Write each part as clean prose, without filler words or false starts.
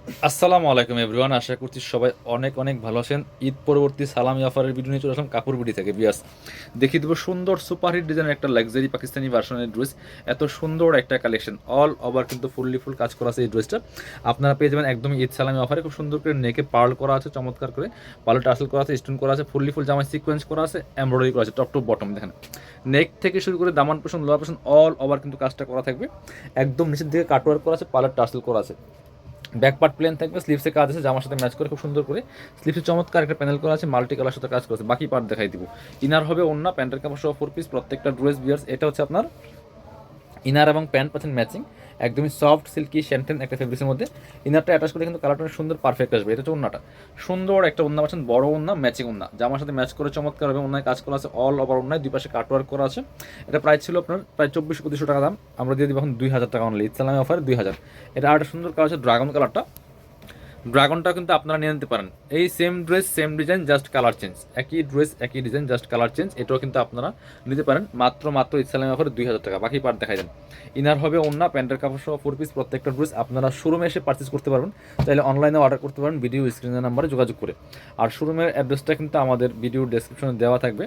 আসসালামু আলাইকুম এভরিওয়ান, আশা করছি সবাই অনেক অনেক ভালো আছেন। ঈদ পরবর্তী সালামি অফারের ভিডিও নিয়ে চলে আসলাম কাপড় বিডি থেকে। বিয়ার্স, দেখিয়ে দেবো সুন্দর সুপারহিট ডিজাইনের একটা লাক্সারি পাকিস্তানি ভার্সনের ড্রেস। এত সুন্দর একটা কালেকশন, অল ওভার কিন্তু ফুল কাজ করা আছে এই ড্রেসটা। আপনারা পেয়ে যাবেন একদমই ঈদ সালামি অফারে। খুব সুন্দর করে নেকে পার্ল করা আছে, চমৎকার করে পার্ল টার্সেল করা আছে, স্টোন করা আছে, ফুল জামায় সিকোয়েন্স করা আছে, এমব্রয়ডারি করা আছে টপ টু বটম। দেখেন নেক থেকে শুরু করে দামান পোষণ লোয়ার পোষণ অল ওভার কিন্তু কাজটা করা থাকবে। একদম নিচের দিকে কাটওয়ার্ক করা আছে, পার্লার টার্সেল করা আছে। ব্যাক পার্ট প্লেন থাকবে, স্লিভসে কাজ আছে, জামার সাথে ম্যাচ করে খুব সুন্দর করে স্লিভসে চমৎকার একটা প্যানেল করা আছে, মাল্টি কালার সাথে কাজ করেছে। বাকি পার্ট দেখাই দিব। ইনার হবে ওন্না, প্যান্টের কাপড় সহ 4 পিস প্রত্যেকটা ড্রেস। বিয়ার্স, এটা হচ্ছে আপনার ইনার এবং প্যান্ট পাচ্ছেন ম্যাচিং, একদমই সফট সিল্কি শ্যান্টেন একটা ফেব্রিক্সের মধ্যে। ইনারটা অ্যাটাচ করে কিন্তু কালারটা সুন্দর পারফেক্ট আসবে। এটা হচ্ছে ওন্নাটা, সুন্দর একটা ওন্না পাচ্ছেন, বড় ওন্না, ম্যাচিং ওন্না, জামার সাথে ম্যাচ করে চমৎকার হবে। ওন্নায় কাজ করা আছে, অল ওভার ওন্নায় দুই পাশে কাটওয়ার্ক করা আছে। এটা প্রাইস ছিল আপনার প্রায় 2400-2500 টাকা দাম, আমরা দিয়ে দিব এখন 2000 টাকা অনলি, ইসলামী অফার 2000। এটা আরেকটা সুন্দর কালার আছে ড্রাগন কালারটা। ড্রাগনটা কিন্তু আপনারা নিয়ে নিতে পারেন। এই same dress same design just colour change, একই ড্রেস একই ডিজাইন জাস্ট কালার চেঞ্জ। এটাও কিন্তু আপনারা নিতে পারেন মাত্র ইসলামী অফারে 2000 টাকা। বাকি পার্ট দেখাই দেন। ইনার হবে ওন্না, প্যান্টের কাপড় সহ 4 পিস প্রত্যেকটা ড্রেস। আপনারা শোরুমে এসে পারচেস করতে পারবেন, চাইলে অনলাইনে অর্ডার করতে পারেন ভিডিও স্ক্রিনের নাম্বারে যোগাযোগ করে। আর শোরুমের অ্যাড্রেসটা কিন্তু আমাদের ভিডিও ডেসক্রিপশনে দেওয়া থাকবে।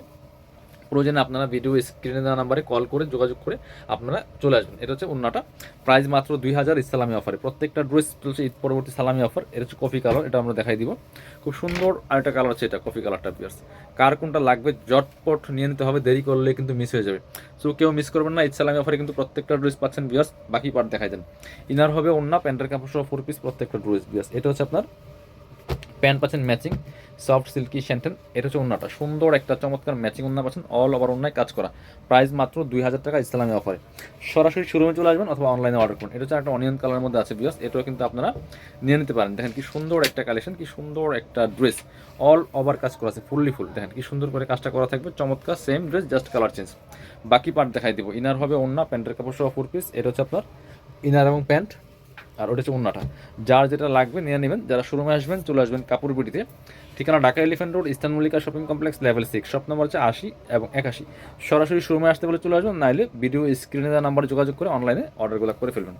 প্রয়োজনে আপনারা ভিডিও স্ক্রিনে দেওয়া নাম্বারে কল করে যোগাযোগ করে আপনারা চলে আসবেন। এটা হচ্ছে ওন্নাটা, প্রাইস মাত্র 2000 ইসলামী অফারে। প্রত্যেকটা ড্রেস চলছে ঈদ পরবর্তী সালামি অফার। এটা হচ্ছে কফি কালার, এটা আমরা দেখাই দিব। খুব সুন্দর আরেকটা কালার আছে, এটা কফি কালারটা। বিয়ার্স, কার কোনটা লাগবে জটপট নিয়ে নিতে হবে, দেরি করলে কিন্তু মিস হয়ে যাবে। সো কেউ মিস করবেন না, ঈদ সালামি অফারে কিন্তু প্রত্যেকটা ড্রেস পাচ্ছেন। বিয়ার্স, বাকি পার্ট দেখাই দেন। ইনার হবে ওন্না, প্যান্টের কাপড় সহ 4 পিস প্রত্যেকটা ড্রেস। বিয়ার্স, এটা হচ্ছে আপনার প্যান্ট পাচ্ছেন ম্যাচিং, সফট সিল্কি শ্যান্টেন। এটা হচ্ছে ওন্নাটা, সুন্দর একটা চমৎকার ম্যাচিং ওন্না পাচ্ছেন, অল ওভার ওন্নায় কাজ করা। প্রাইস মাত্র 2000 টাকা ইসলামী অফারে। সরাসরি শোরুমে চলে আসবেন অথবা অনলাইনে অর্ডার করুন। এটা হচ্ছে একটা অনিয়ন কালারের মধ্যে আছে। বিয়াস, এটাও কিন্তু আপনারা নিয়ে নিতে পারেন। দেখেন কি সুন্দর একটা কালেকশন, কি সুন্দর একটা ড্রেস, অল ওভার কাজ করা আছে ফুল। দেখেন কি সুন্দর করে কাজটা করা থাকবে, চমৎকার same dress just colour change. বাকি পার্ট দেখাই দিব। ইনার হবে ওন্না, প্যান্টের কাপড় সহ 4 পিস। এটা হচ্ছে আপনার ইনার এবং প্যান্ট, আর ওটা হচ্ছে ওন্নাটা। যার যেটা লাগবে নিয়ে নেবেন। যারা শোরুমে আসবেন চলে আসবেন কাপড় বিটিতে। ঠিকানা Dhaka elephant road, eastern Mallika shopping complex, level 6, shop number হচ্ছে 80 এবং 81। সরাসরি শোরুমে আসতে বলে চলে আসবেন, নাইলে ভিডিও স্ক্রিনে দেওয়া নাম্বারে যোগাযোগ করে অনলাইনে অর্ডারগুলো করে ফেলবেন।